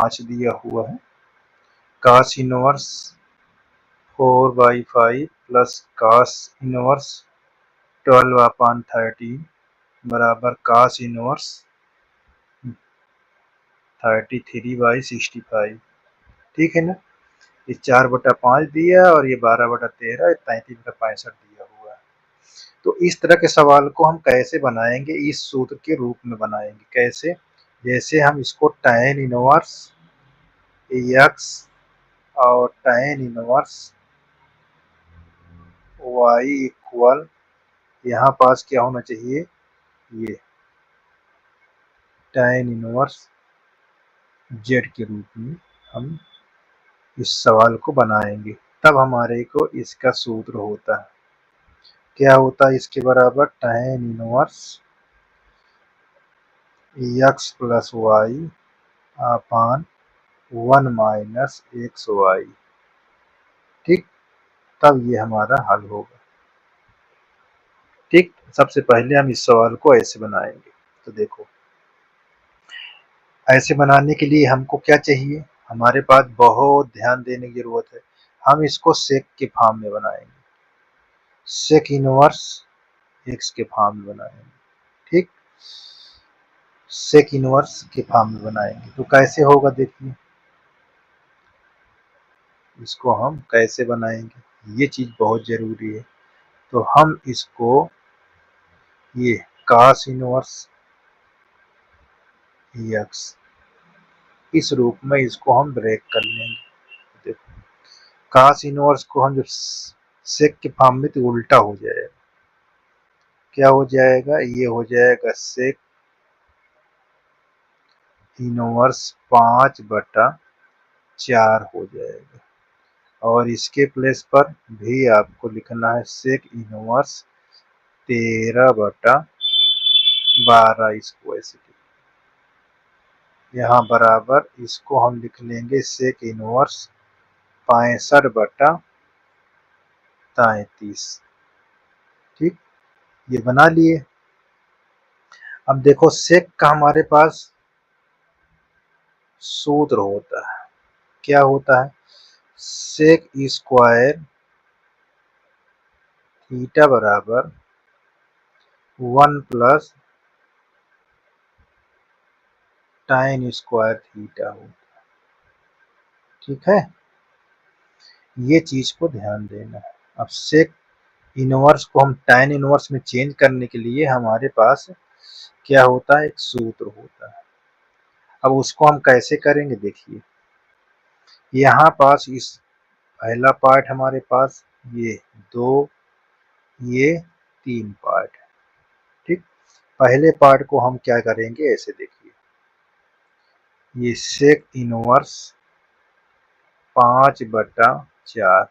5 दिया हुआ है। cos inverse 4/5 plus cos inverse 12/13 बराबर cos इनवर्स 33/65। ठीक है ना। ये 4/5 दिया और ये 12/13, 33/65 दिया हुआ है। तो इस तरह के सवाल को हम कैसे बनाएंगे, इस सूत्र के रूप में बनाएंगे। कैसे? जैसे हम इसको tan इनवर्स x और tan इनवर्स y इक्वल, यहाँ पास क्या होना चाहिए, ये tan इनवर्स z के रूप में हम इस सवाल को बनाएंगे। तब हमारे को इसका सूत्र होता है, क्या होता है इसके बराबर, tan inverse x plus y upon 1 minus x y. ठीक, तब ये हमारा हल होगा। ठीक, सबसे पहले हम इस सवाल को ऐसे बनाएंगे। तो देखो, ऐसे बनाने के लिए हमको क्या चाहिए, हमारे पास बहुत ध्यान देने की जरूरत है। हम इसको सेक के फॉर्म में बनाएंगे, सेक इनवर्स एक्स के फॉर्म में बनाएंगे। ठीक, सेक इनवर्स के फॉर्म में बनाएंगे। तो कैसे होगा देखिए, इसको हम कैसे बनाएंगे, ये चीज बहुत जरूरी है। तो हम इसको ये cos इनवर्स एक्स इस रूप में इसको हम ब्रेक कर लेंगे। देखो, cos इनवर्स को हम जब सेक के फॉर्म में, तो उल्टा हो जाएगा। क्या हो जाएगा, ये हो जाएगा सेक इनवर्स 5/4 हो जाएगा। और इसके प्लेस पर भी आपको लिखना है सेक इनवर्स 13/12। इसको ऐसे यहाँ बराबर इसको हम लिख लेंगे सेक इनवर्स 65/33। ठीक, ये बना लिए। अब देखो, सेक का हमारे पास सूत्र होता है, क्या होता है, सेक स्क्वायर थीटा बराबर 1 प्लस tan स्क्वायर थीटा होता है। ठीक है, ये चीज को ध्यान देना है। अब सेक इनवर्स को हम tan इनवर्स में चेंज करने के लिए हमारे पास क्या होता है, एक सूत्र होता है। अब उसको हम कैसे करेंगे, देखिए, यहाँ पास इस पहला पार्ट हमारे पास ये 2, ये 3 पार्ट है। ठीक, पहले पार्ट को हम क्या करेंगे, ऐसे देखिए, ये सेक इनवर्स 5/4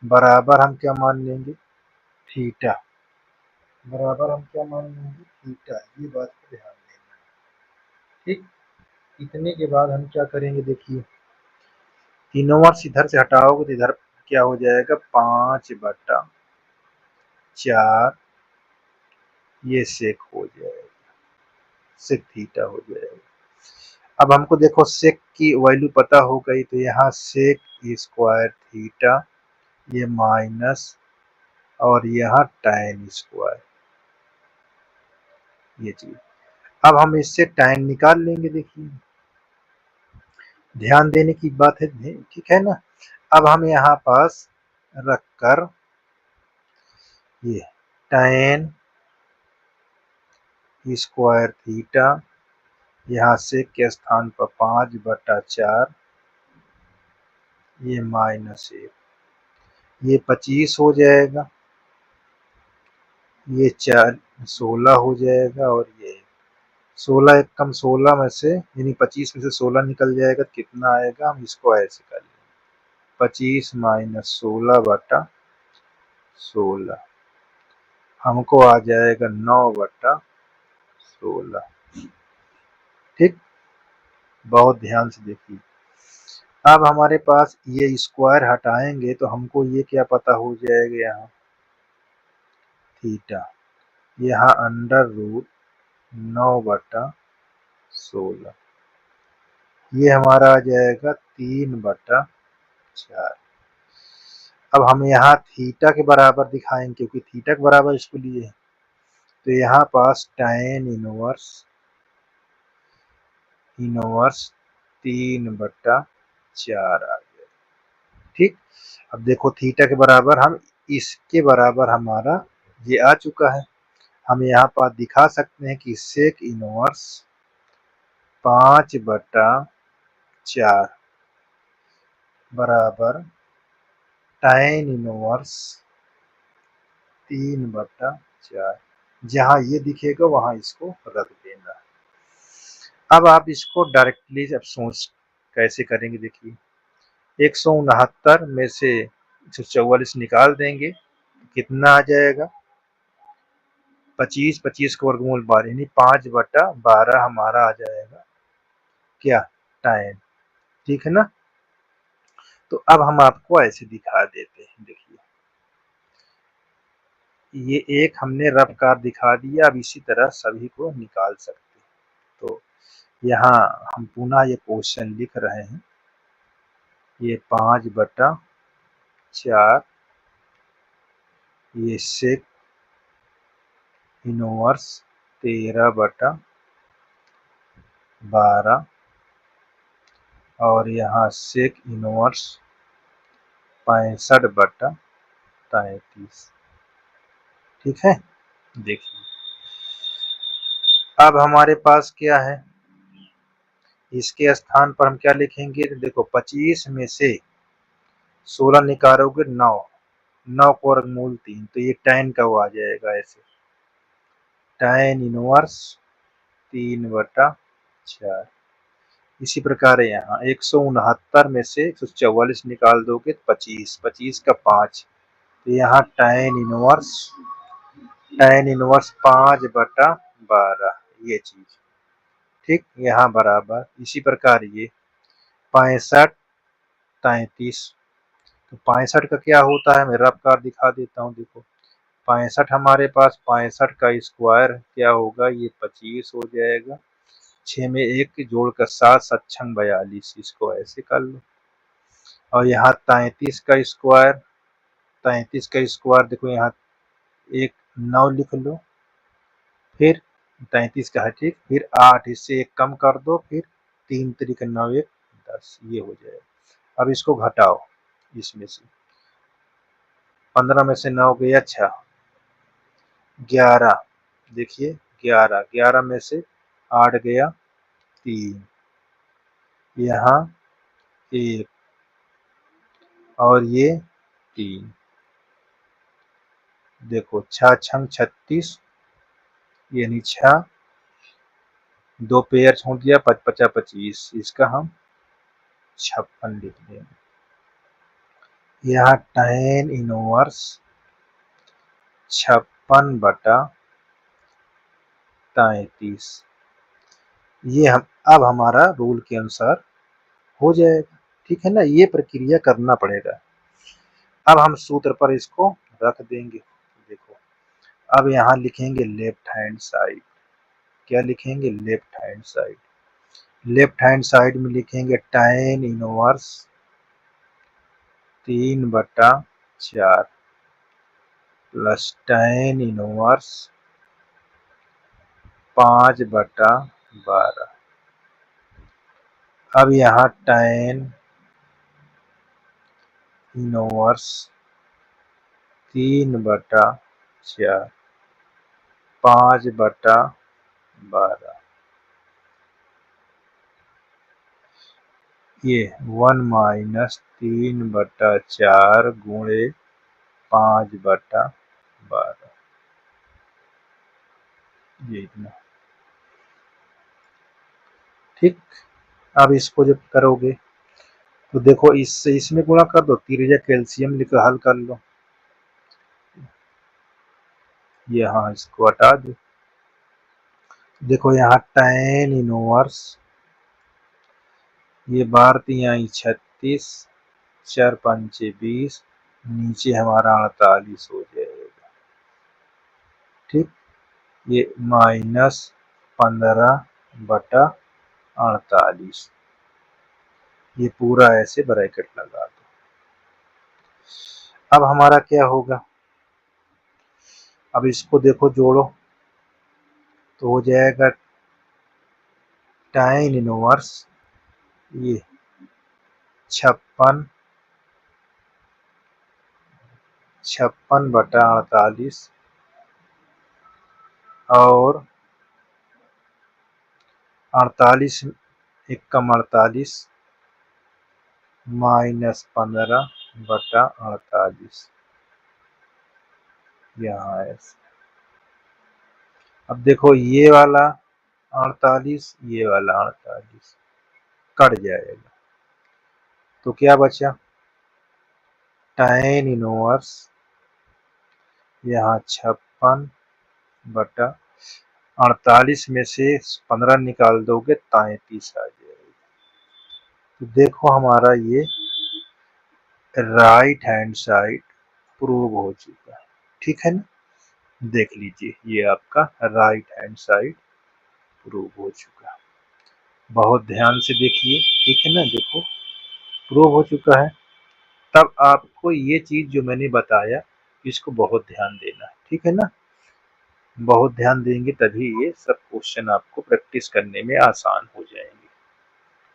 बराबर हम क्या मान लेंगे, थीटा बराबर हम क्या मान लेंगे, थीटा। ये बात को ध्यान देना है। ठीक, इतने के बाद हम क्या करेंगे, देखिए, इनवर्स इधर से हटाओगे तो इधर क्या हो जाएगा, 5/4, ये सेक हो जाएगा, सेक थीटा हो जाएगा। अब हमको देखो सेक की वैल्यू पता हो गई, तो यहाँ सेक स्क्वायर थीटा, ये माइनस, और यहाँ tan स्क्वायर, ये चीज। अब हम इससे tan निकाल लेंगे। देखिए, ध्यान देने की बात है, ठीक है ना। अब हम यहाँ पास रखकर ये tan स्क्वायर थीटा, यहाँ से के स्थान पर 5/4, ये -1, ये 25 हो जाएगा, ये 16 हो जाएगा, और ये 16 एक कम 16 में से, यानी 25 में से 16 निकल जाएगा, कितना आएगा, हम इसको ऐसे कर लेंगे, 25 माइनस 16/16 हमको आ जाएगा 9/16। ठीक, बहुत ध्यान से देखिए। अब हमारे पास ये स्क्वायर हटाएंगे तो हमको ये क्या पता हो जाएगा, यहाँ थीटा, यहाँ अंडर रूट 9/16 ये हमारा आ जाएगा 3/4। अब हम यहाँ थीटा के बराबर दिखाएंगे क्योंकि थीटा के बराबर इसको लिए हैं, तो यहाँ पास tan इनवर्स 3/4 आ गया। ठीक, अब देखो थीटा के बराबर हम इसके बराबर हमारा ये आ चुका है। हम यहाँ पर दिखा सकते हैं कि सेक इनवर्स 5/4 बराबर tan इनवर्स 3/4। जहाँ ये दिखेगा वहां इसको रख देना। अब आप इसको डायरेक्टली अब सोच कैसे करेंगे, देखिए 169 में से 144 निकाल देंगे, कितना आ जाएगा 25, 25 का वर्गमूल 12 यानी 5/12 हमारा आ जाएगा क्या टाइम। ठीक है ना। तो अब हम आपको ऐसे दिखा देते हैं, देखिए ये एक हमने रफ कार दिखा दिया, अब इसी तरह सभी को निकाल सकते हैं। तो यहाँ हम पुनः ये क्वेश्चन लिख रहे हैं, ये 5/4 ये सेक इनवर्स 13/12 और यहाँ सेक इनवर्स 65/33। ठीक है, देखिए अब हमारे पास क्या है, इसके स्थान पर हम क्या लिखेंगे, तो देखो 25 में से 16 निकालोगे 9, 9 को वर्गमूल 3, तो ये tan का वो आ जाएगा ऐसे tan इनवर्स 3/4। इसी प्रकार यहाँ 169 में से 144 निकाल दोगे 25, 25 का 5, तो यहाँ tan इनवर्स 5/12 ये चीज। ठीक, यहाँ बराबर इसी प्रकार ये 65 33, तो 65 का क्या होता है, मैं रफ कार दिखा देता हूँ। देखो 65 हमारे पास 65 का स्क्वायर क्या होगा, ये 25 हो जाएगा, 6 में 1 जोड़कर 7 7 42, इसको ऐसे कर लो। और यहाँ 33 का स्क्वायर देखो यहाँ एक 9 लिख लो, फिर 33 का है, ठीक, फिर 8 इससे 1 कम कर दो, फिर 3 3 9 1 10, ये हो जाएगा। अब इसको घटाओ, इसमें से 15 में से 9 गया 6, 11, देखिए 11, 11 में से 8 गया 3, यहाँ 1 और ये 3, देखो 6 छंग 36 यानी 6, 2 पेयर छोड़ दिया 5 5 25, इसका हम 56 लिख देंगे। यहाँ tan इनवर्स 56/33, ये हम अब हमारा रूल के अनुसार हो जाएगा। ठीक है ना, ये प्रक्रिया करना पड़ेगा। अब हम सूत्र पर इसको रख देंगे। देखो अब यहाँ लिखेंगे लेफ्ट हैंड साइड, क्या लिखेंगे, left hand side. Left hand side में लिखेंगे tan inverse 3/4 plus tan inverse 5/12। अब यहाँ tan इनवर्स 3/4 5/12, ये 1 माइनस 3/4 गुणे 5/12, ये इतना। ठीक, अब इसको जब करोगे तो देखो इससे इसमें गुणा कर दो, त्रिज्या कैल्शियम लिख हल कर लो, ये हाँ इसको हटा दो। देखो यहाँ tan इनवर्स, ये 12×36, 4×5 = 20, नीचे हमारा 48 हो जाएगा। ठीक, ये -15/48, ये पूरा ऐसे ब्रैकेट लगा दो। अब हमारा क्या होगा, अब इसको देखो जोड़ो तो हो जाएगा tan इनवर्स ये 56/48 और 48 एकम 48 -15/48 यहाँ ऐसे। अब देखो ये वाला 48 ये वाला 48 कट जाएगा तो क्या बचा, tan इनवर्स यहाँ 56/48 में से 15 निकाल दोगे 33 आ जाएगा। तो देखो हमारा ये राइट हैंड साइड प्रूव हो चुका है, ठीक है ना। देख लीजिए ये आपका राइट हैंड साइड प्रूव हो चुका है। बहुत ध्यान से देखिए, ठीक है ना। देखो प्रूव हो चुका है। तब आपको ये चीज जो मैंने बताया इसको बहुत ध्यान देना है, ठीक है ना। बहुत ध्यान देंगे तभी ये सब क्वेश्चन आपको प्रैक्टिस करने में आसान हो जाएंगे।